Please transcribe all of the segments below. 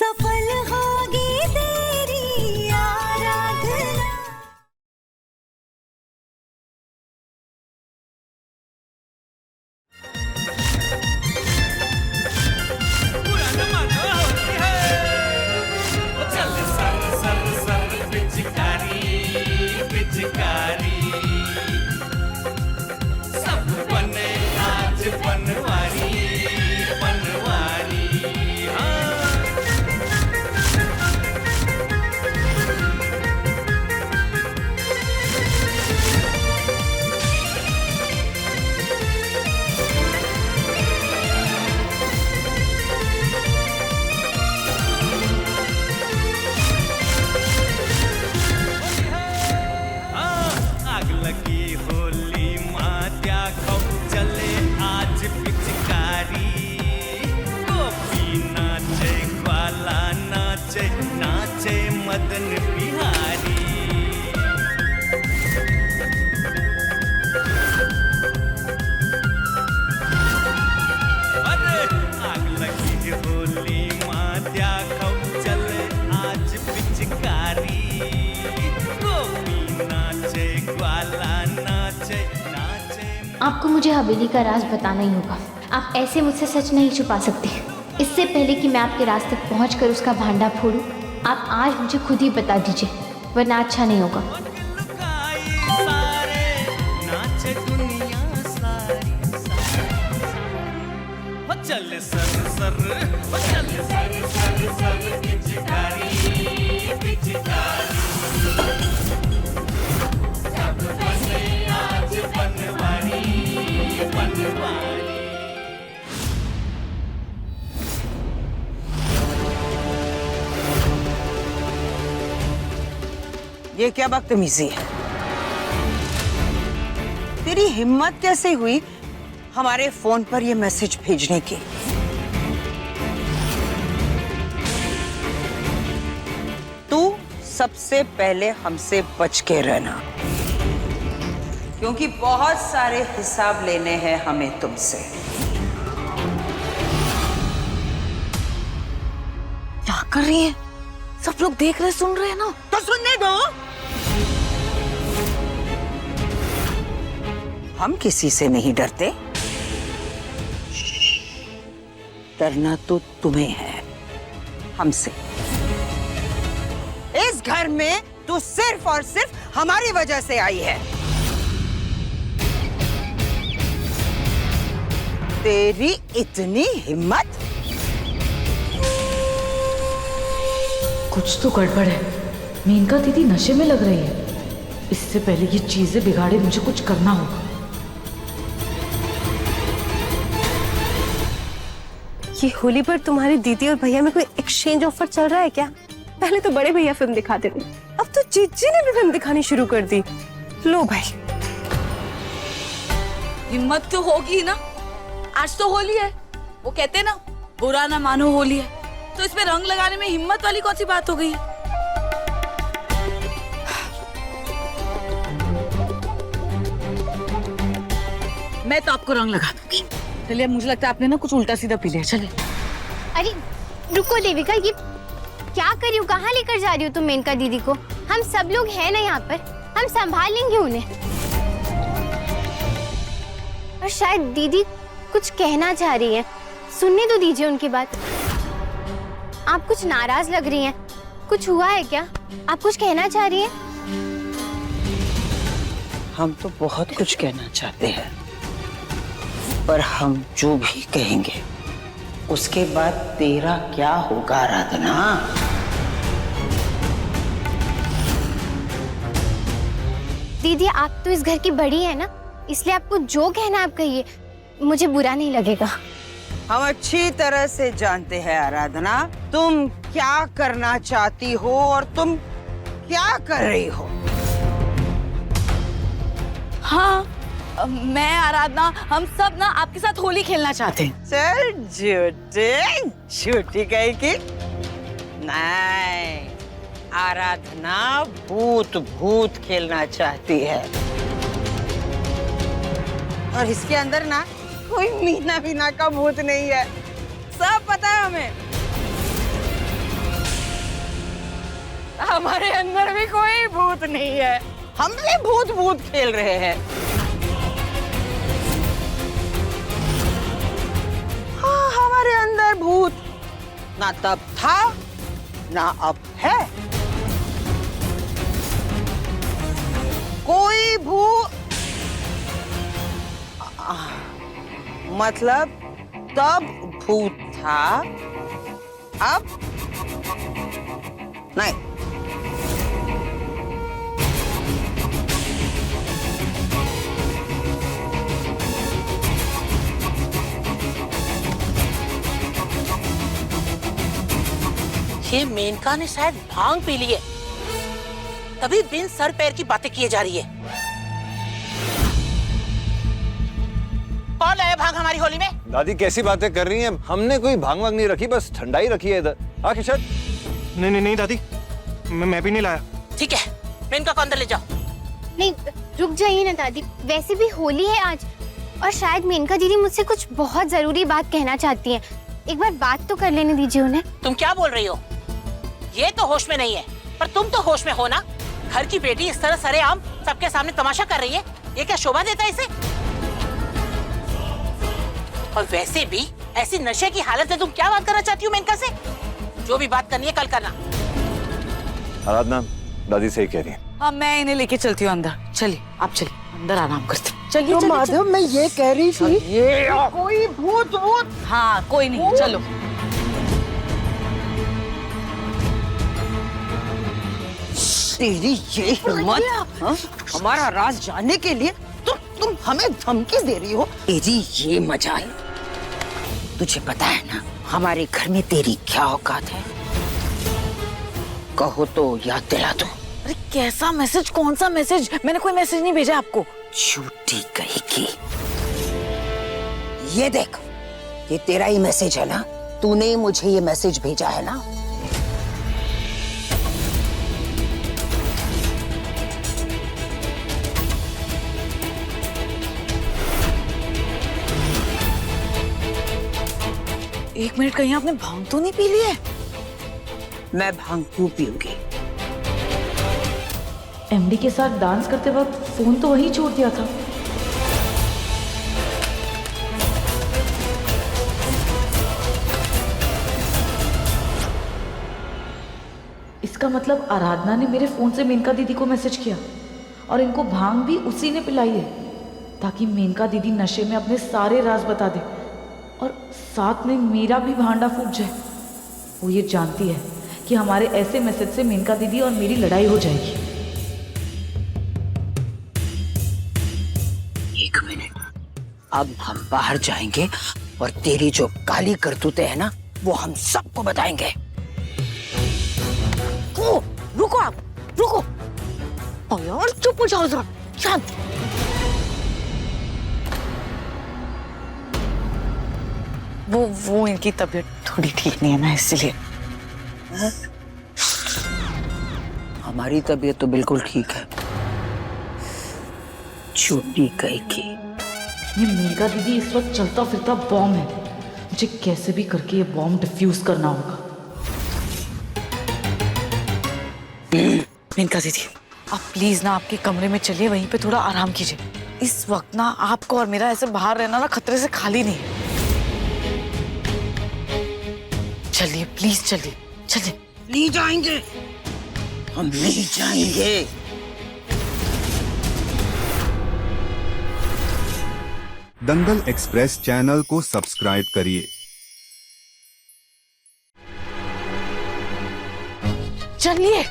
सफल होगी तेरी आराधना। नाचे मदन बिहारी। अरे आग लगी होली मात्या खौ चले आज पिचकारी। गोपी नाचे ग्वाला नाचे नाचे। आपको मुझे हवेली का राज बताना ही होगा। आप ऐसे मुझसे सच नहीं छुपा सकते। इससे पहले कि मैं आपके राज तक पहुंचकर उसका भांडा फोड़ूं, आप आज मुझे खुद ही बता दीजिए, वरना अच्छा नहीं होगा। चल सर सर चल सर सर सर पिचकारी पिचकारी। सब बने आज बनवारी बनवारी। ये क्या बदतमीजी है? तेरी हिम्मत कैसे हुई हमारे फोन पर ये मैसेज भेजने की? तू सबसे पहले हमसे बच के रहना, क्योंकि बहुत सारे हिसाब लेने हैं हमें तुमसे। क्या कर रही है? सब लोग देख रहे सुन रहे हैं ना, तो सुनने दो। हम किसी से नहीं डरते, डरना तो तुम्हें है हमसे। इस घर में तू सिर्फ और सिर्फ हमारी वजह से आई है। तेरी इतनी हिम्मत! कुछ तो गड़बड़ है। मेनका दीदी नशे में लग रही है। इससे पहले ये चीजें बिगाड़े मुझे कुछ करना होगा। ये होली पर तुम्हारी दीदी और भैया में कोई एक्सचेंज ऑफर चल रहा है क्या? पहले तो बड़े भैया फिल्म दिखाते थे, अब तो जीजी ने भी फिल्म दिखानी शुरू कर दी। लो भाई, हिम्मत तो होगी ही ना। आज तो होली है, वो कहते हैं ना बुरा ना मानो होली है, तो इसमें रंग लगाने में हिम्मत वाली कौन सी बात हो गई? मैं तो आपको रंग लगा दूंगी। चलिए, मुझे लगता है आपने ना कुछ उल्टा सीधा पी लिया। चलिए। अरे रुको देविका, ये क्या कर रही हो? कहाँ लेकर जा रही हो तुम मेनका दीदी को? हम सब लोग हैं ना यहाँ पर, हम संभाल लेंगे उन्हें। और शायद दीदी कुछ कहना चाह रही है, सुनने तो दीजिए उनकी बात। आप कुछ नाराज लग रही हैं, कुछ हुआ है क्या? आप कुछ कहना चाह रही हैं? हम तो बहुत कुछ कहना चाहते हैं, पर हम जो भी कहेंगे उसके बाद तेरा क्या होगा आराधना? दीदी आप तो इस घर की बड़ी है ना, इसलिए आपको जो कहना आप कहिए, मुझे बुरा नहीं लगेगा। हम अच्छी तरह से जानते हैं आराधना, तुम क्या करना चाहती हो और तुम क्या कर रही हो। हाँ, मैं आराधना, हम सब ना आपके साथ होली खेलना चाहते हैं। चल झूठे, झूठी कहीं की। नहीं, आराधना भूत भूत खेलना चाहती है, और इसके अंदर ना कोई मीना मीना का भूत नहीं है, सब पता है हमें। हमारे अंदर भी कोई भूत नहीं है। हम भी भूत भूत खेल रहे हैं। हाँ, हमारे अंदर भूत ना तब था ना अब है। कोई भूत मतलब तब भूत था, अब नहीं। ये मेनका ने शायद भांग पी ली है, तभी बिन सर पैर की बातें किए जा रही है। कौन लाया भांग हमारी होली में? दादी कैसी बातें कर रही हैं? हमने कोई भांग वांग नहीं रखी, बस ठंडाई रखी है इधर। हाँ किशन? नहीं दादी, मैं भी नहीं लाया। ठीक है, मेनका को अंदर ले जाओ। नहीं, रुक जाइए ना दादी, वैसे भी होली है आज और शायद मेनका दीदी मुझसे कुछ बहुत जरूरी बात कहना चाहती हैं। एक बार बात तो कर लेने दीजिए उन्हें। तुम क्या बोल रही हो? ये तो होश में नहीं है, पर तुम तो होश में हो ना। घर की बेटी इस तरह सरेआम सबके सामने तमाशा कर रही है, ये क्या शोभा देता है इसे? और वैसे भी ऐसी नशे की हालत में तुम क्या बात करना चाहती हो मेनका से? जो भी बात करनी है कल करना। आराधना, दादी सही कह रही है। हाँ, मैं इन्हें लेके चलती हूँ अंदर। चलिए आप चलिए, अंदर आराम करते। चलिए तो चलिए, माधव, मैं ये कह रही थी, ये कोई भूत भूत। हाँ कोई नहीं, चलो। तेरी ये हिम्मत, हाँ? हमारा राज जानने के लिए तुम हमें धमकी दे रही हो? तेरी ये मजाल। तुझे पता है ना हमारे घर में तेरी क्या औकात है? कहो तो याद दिला दो। अरे कैसा मैसेज? कौन सा मैसेज? मैंने कोई मैसेज नहीं भेजा आपको। झूठी कहेगी। ये देख, ये तेरा ही मैसेज है ना? तूने ही मुझे ये मैसेज भेजा है ना? एक मिनट, कहीं आपने भांग तो नहीं पी ली है? मैं भांग क्यों पीऊंगी? एमडी के साथ डांस करते वक्त फोन तो वहीं छोड़ दिया था। इसका मतलब आराधना ने मेरे फोन से मेनका दीदी को मैसेज किया और इनको भांग भी उसी ने पिलाई है, ताकि मेनका दीदी नशे में अपने सारे राज बता दे और साथ में मेरा भी भांडा फूट जाए। वो ये जानती है कि हमारे ऐसे मैसेज से मेनका दीदी और मेरी लड़ाई हो जाएगी। एक मिनट, अब हम बाहर जाएंगे और तेरी जो काली करतूतें है ना, वो हम सबको बताएंगे। ओ, रुको आप, रुको। ओ यार, चुप हो जाओ जरा, शांत। वो इनकी तबीयत थोड़ी ठीक नहीं है ना, इसलिए। हमारी तबीयत तो बिल्कुल ठीक है। छोटी कहीं की। ये मेनका दीदी इस वक्त चलता फिरता बॉम्ब है। मुझे कैसे भी करके ये बॉम्ब डिफ्यूज करना होगा। मेनका दीदी, आप प्लीज ना आपके कमरे में चलिए, वहीं पे थोड़ा आराम कीजिए। इस वक्त ना आपको और मेरा ऐसे बाहर रहना ना खतरे से खाली नहीं है। चलिए प्लीज, चलिए चलिए। नहीं जाएंगे, हम नहीं जाएंगे। दंगल एक्सप्रेस चैनल को सब्सक्राइब करिए। चलिए।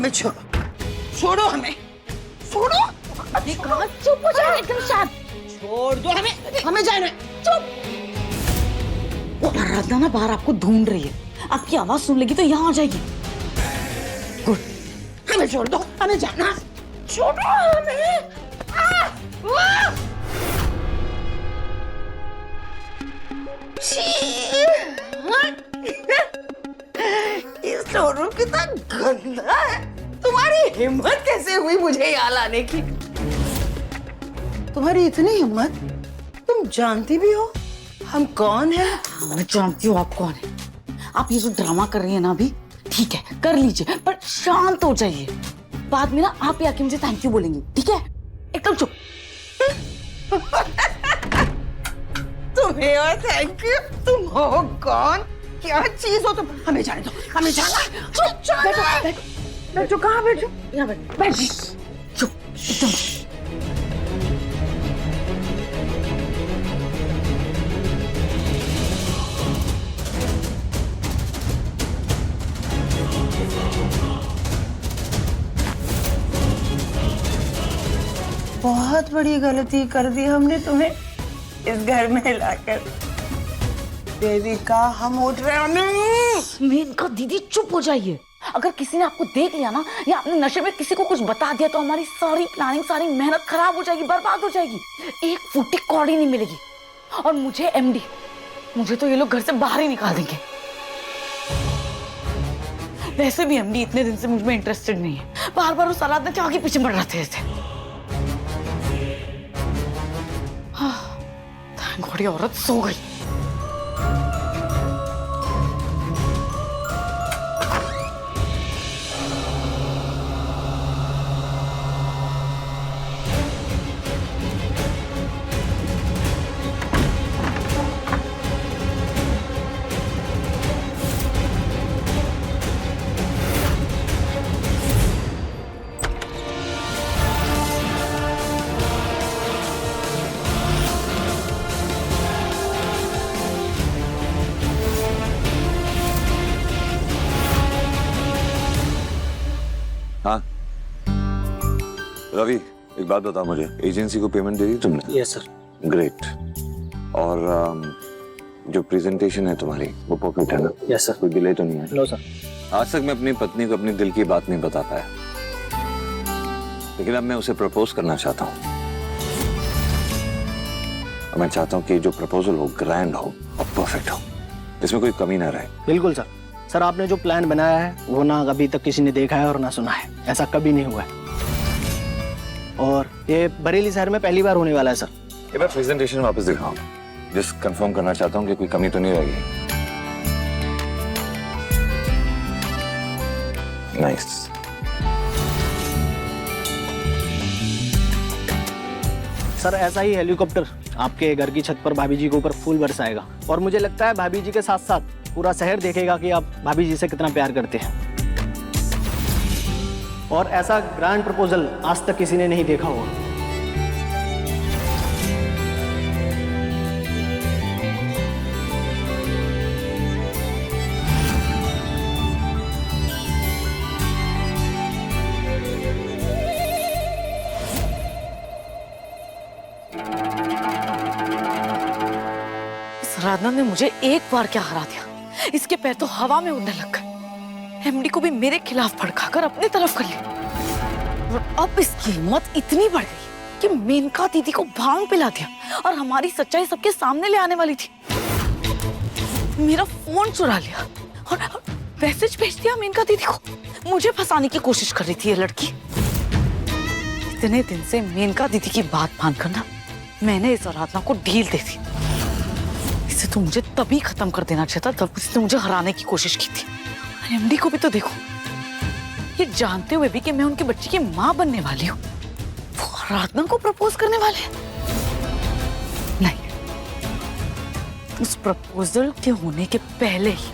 हमें छोड़ो, छोड़ो हमें, छोड़ो। अरे कहाँ, चुप हो जाओ एकदम शांत। छोड़ दो हमें, हमें जाना है। चुप। वो आराधना ना बाहर आपको ढूंढ रही है, आपकी आवाज सुन लेगी तो यहाँ आ जाएगी। गुड, हमें छोड़ दो, हमें जाना, छोड़ो हमें। ये सोनू कितना गंदा है। तुम्हारी हिम्मत कैसे हुई मुझे यहाँ लाने की? तुम्हारी इतनी हिम्मत, तुम जानती भी हो हम कौन हैं? मैं जानती हूँ आप कौन है। आप ये जो ड्रामा कर रही है ना अभी, ठीक है कर लीजिए, पर शांत हो जाइए। बाद में ना आप ही आके मुझे थैंक यू बोलेंगी, ठीक है? एकदम चुप। तुम्हें और थैंक यू? तुम हो कौन? क्या चीज हो तुम? हमें जाने दो, हमें जाना। चुप, बैठो, बैठो, बैठो। कहाँ बैठो? यहाँ बैठ। बैठ। चुप, एकदम चुप। बहुत बड़ी गलती कर दी हमने तुम्हें इस घर में लाकर। देविका, हम उठ रहे हैं। मेनका दीदी चुप हो जाइए। अगर किसी ने आपको देख लिया ना, या आपने नशे में किसी को कुछ बता दिया, तो हमारी सारी प्लानिंग, सारी मेहनत खराब हो जाएगी, बर्बाद हो जाएगी। एक फूटी कौड़ी नहीं मिलेगी। और मुझे एमडी, मुझे तो ये लोग घर से बाहर ही निकाल देंगे। वैसे भी एमडी इतने दिन से मुझ में इंटरेस्टेड नहीं है। बार बार उस आराधना के आगे पीछे बढ़ रहे थे। थैंक गॉड ये औरत सो गई। हाँ रवि, एक बात बता मुझे, एजेंसी को पेमेंट दे दी तुमने? Yes sir. ग्रेट। और जो प्रेजेंटेशन है तुम्हारी वो परफेक्ट है ना? Yes sir. कोई डिले तो नहीं है? No sir. आज तक मैं अपनी पत्नी को अपनी दिल की बात नहीं बता पाया, लेकिन अब मैं उसे प्रपोज करना चाहता हूँ। मैं चाहता हूँ कि जो प्रपोजल हो ग्रैंड हो और परफेक्ट हो, इसमें कोई कमी ना रहे। बिल्कुल सर। सर आपने जो प्लान बनाया है वो ना अभी तक किसी ने देखा है और ना सुना है, ऐसा कभी नहीं हुआ है। और ये बरेली शहर में पहली बार होने वाला है सर। ये मैं प्रेजेंटेशन वापस दिखाऊं, जस्ट कंफर्म करना चाहता हूँ कि कोई कमी तो नहीं रहेगी। नाइस। सर ऐसा ही हेलीकॉप्टर आपके घर की छत पर भाभी जी के ऊपर फूल बरसाएगा, और मुझे लगता है भाभी जी के साथ साथ पूरा शहर देखेगा कि आप भाभी जी से कितना प्यार करते हैं। और ऐसा ग्रैंड प्रपोजल आज तक किसी ने नहीं देखा होगा। आराधना ने मुझे एक बार क्या हरा दिया, इसके पैर तो हवा में उड़ने लग गए। एमडी को भी मेरे खिलाफ भड़काकर अपनी तरफ कर लिया। और अब इसकी हिम्मत इतनी बढ़ गई कि मेनका दीदी को भांग पिला दिया और हमारी सच्चाई सबके सामने ले आने वाली थी। मेरा फोन चुरा लिया और मैसेज भेज दिया मेनका दीदी को। मुझे फंसाने की कोशिश कर रही थी ये लड़की। इतने दिन से मेनका दीदी की बात मानकर ना मैंने इस आराधना को ढील दे दी। इसे तो मुझे तभी खत्म कर देना चाहिए था जब उसने मुझे हराने की कोशिश की थी। एमडी को भी तो देखो, ये जानते हुए भी कि मैं उनके बच्चे की मां बनने वाली हूँ, वो आराधना को प्रपोज करने वाले हैं। नहीं, उस प्रपोजल के होने के पहले ही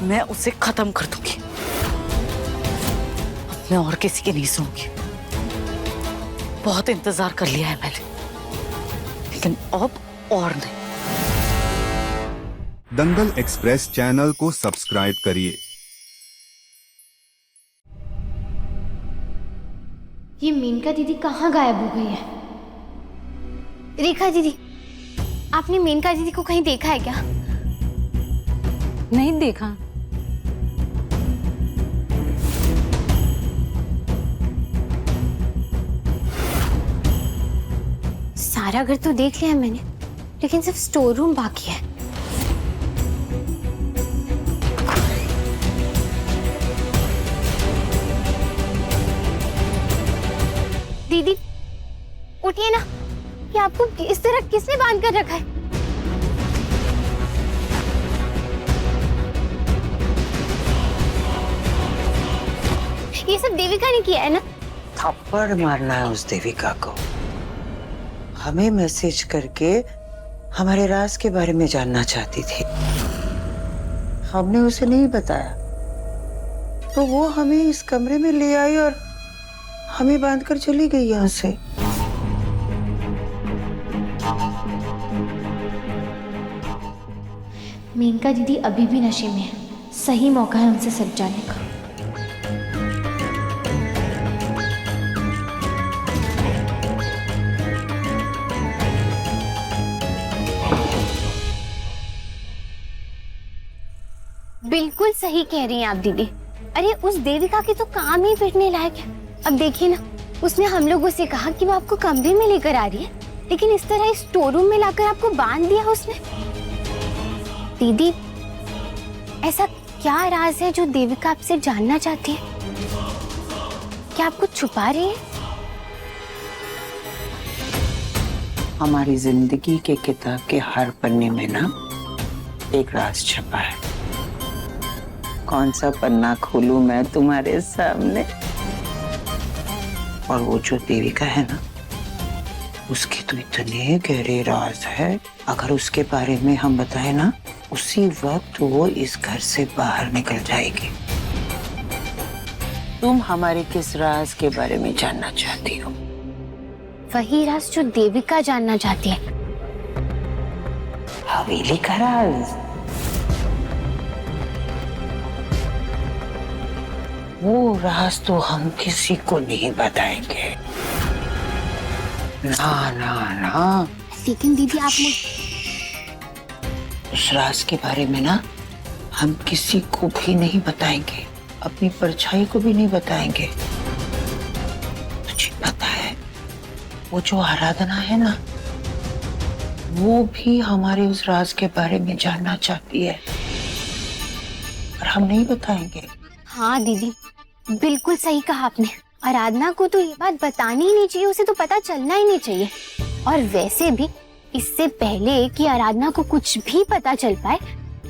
मैं उसे खत्म कर दूंगी। अब मैं और किसी की नहीं सुनूंगी। बहुत इंतजार कर लिया है मैंने, लेकिन अब और नहीं। दंगल एक्सप्रेस चैनल को सब्सक्राइब करिए। ये मेनका दीदी कहाँ गायब हो गई है? रेखा दीदी, आपने मेनका दीदी को कहीं देखा है क्या? नहीं देखा। सारा घर तो देख लिया है मैंने, लेकिन सिर्फ स्टोर रूम बाकी है। दीदी उठिए ना, ये आपको इस तरह किसने बांध कर रखा है? ये सब देविका ने किया है ना? थप्पड़ मारना है उस देविका को। हमें मैसेज करके हमारे राज के बारे में जानना चाहती थी, हमने उसे नहीं बताया, तो वो हमें इस कमरे में ले आई और हमें बांधकर चली गई यहाँ से। मेनका दीदी अभी भी नशे में है, सही मौका है उनसे सच जाने का। बिल्कुल सही कह रही हैं आप दीदी। अरे उस देविका की तो काम ही पिटने लायक है। अब देखिए ना, उसने हम लोगों से कहा कि वो आपको कमरे में लेकर आ रही है, लेकिन इस तरह इस स्टोर रूम में लाकर आपको बांध दिया उसने। दीदी, ऐसा क्या राज है जो देविका आपसे जानना चाहती है? क्या आप कुछ छुपा रही है? हमारी जिंदगी के किताब के हर पन्ने में ना एक राज छुपा है। कौन सा पन्ना खोलूं मैं तुम्हारे सामने? और वो जो देविका है ना, उसके तो इतने गहरे राज है, अगर उसके बारे में हम बताए ना, उसी वक्त वो इस घर से बाहर निकल जाएगी। तुम हमारे किस राज के बारे में जानना चाहती हो? वही राज जो देविका जानना चाहती है। हवेली का राज। वो राज तो हम किसी को नहीं बताएंगे। ना ना ना। लेकिन दीदी आप उस राज के बारे में ना हम किसी को भी नहीं बताएंगे, अपनी परछाई को भी नहीं बताएंगे। तुझे पता है, वो जो आराधना है ना, वो भी हमारे उस राज के बारे में जानना चाहती है, और हम नहीं बताएंगे। हाँ दीदी, बिल्कुल सही कहा आपने। आराधना को तो ये बात बतानी ही नहीं चाहिए, उसे तो पता चलना ही नहीं चाहिए। और वैसे भी इससे पहले कि आराधना को कुछ भी पता चल पाए,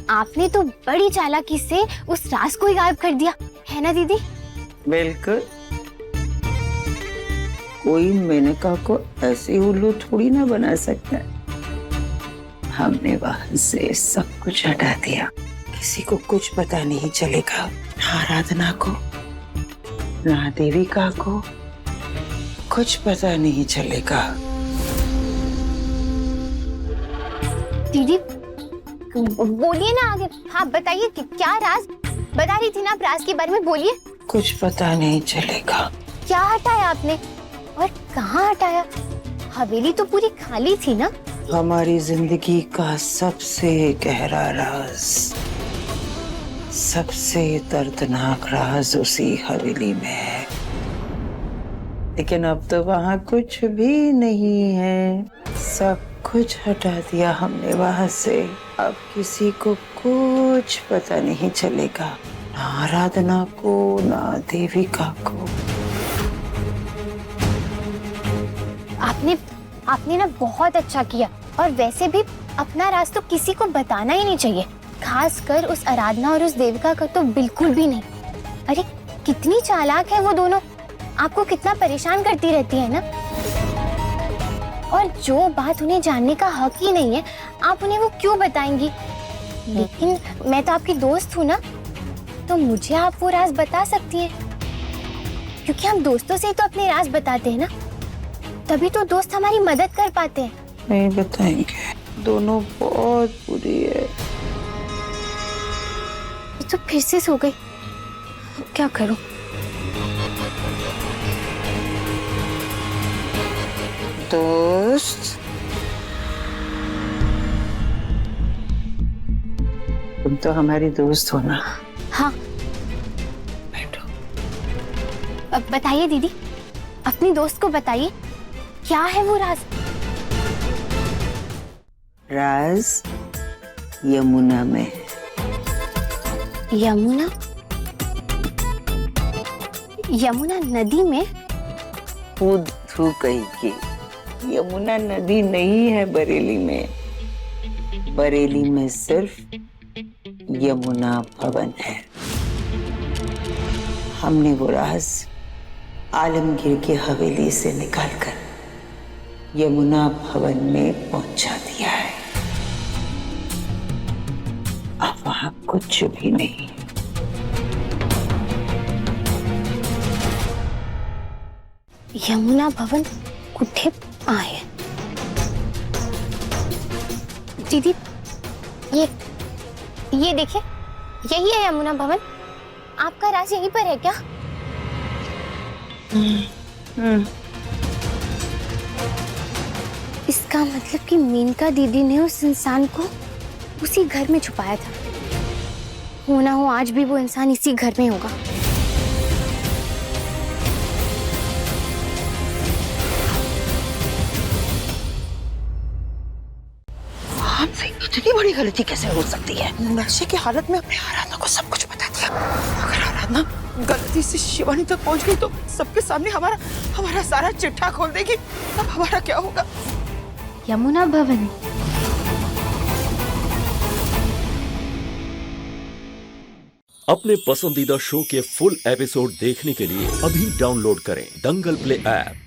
आपने तो बड़ी चालाकी से उस राज को ही गायब कर दिया, है ना दीदी? बिल्कुल। कोई मेनका को ऐसे उल्लू थोड़ी ना बना सकता है। हमने वहां से सब कुछ हटा दिया, किसी को कुछ पता नहीं चलेगा, ना आराधना को ना देविका को कुछ पता नहीं चलेगा। दीदी बोलिए ना आगे। हाँ बताइए, क्या राज बता रही थी ना आप राज के बारे में, बोलिए। कुछ पता नहीं चलेगा। क्या हटाया आपने और कहाँ हटाया? हवेली तो पूरी खाली थी ना। हमारी जिंदगी का सबसे गहरा राज, सबसे दर्दनाक राज उसी हवेली में है, लेकिन अब तो वहाँ कुछ भी नहीं है। सब कुछ हटा दिया हमने वहाँ से। अब किसी को कुछ पता नहीं चलेगा, ना आराधना को ना देविका को। आपने ना बहुत अच्छा किया। और वैसे भी अपना राज तो किसी को बताना ही नहीं चाहिए, खासकर उस आराधना और उस देविका का तो बिल्कुल भी नहीं। अरे कितनी चालाक है वो दोनों, आपको कितना परेशान करती रहती है ना। और जो बात उन्हें जानने का हक ही नहीं है, आप उन्हें वो क्यों बताएंगी? लेकिन मैं तो आपकी दोस्त हूँ ना, तो मुझे आप वो राज बता सकती हैं, क्योंकि हम दोस्तों से ही तो अपने राज बताते हैं ना, तभी तो दोस्त हमारी मदद कर पाते हैं। नहीं बताएंगे, दोनों बहुत बुरी है। तो फिर से सो गई, क्या करूं? दोस्त, तुम तो हमारी दोस्त हो ना? हाँ। बैठो। अब बताइए दीदी, अपनी दोस्त को बताइए, क्या है वो राज? राज यमुना में है। यमुना? यमुना नदी में? खुद थू कही की यमुना नदी नहीं है बरेली में। बरेली में सिर्फ यमुना भवन है। हमने वो राज आलमगीर की हवेली से निकालकर यमुना भवन में पहुंचा दिया है। अब वहां कुछ भी नहीं। यमुना भवन कुठे आहे? दीदी, ये देखिए, यही है यमुना भवन। आपका राज यहीं पर है क्या? इसका मतलब कि मेनका दीदी ने उस इंसान को उसी घर में छुपाया था। हो ना हो आज भी वो इंसान इसी घर में होगा। हमसे इतनी बड़ी गलती कैसे हो सकती है? नशे की हालत में अपने आराधना को सब कुछ बता दिया। अगर आराधना गलती से शिवानी तक पहुंच गई तो सबके सामने हमारा सारा चिट्ठा खोल देगी। अब हमारा क्या होगा? यमुना भवन। अपने पसंदीदा शो के फुल एपिसोड देखने के लिए अभी डाउनलोड करें दंगल प्ले ऐप।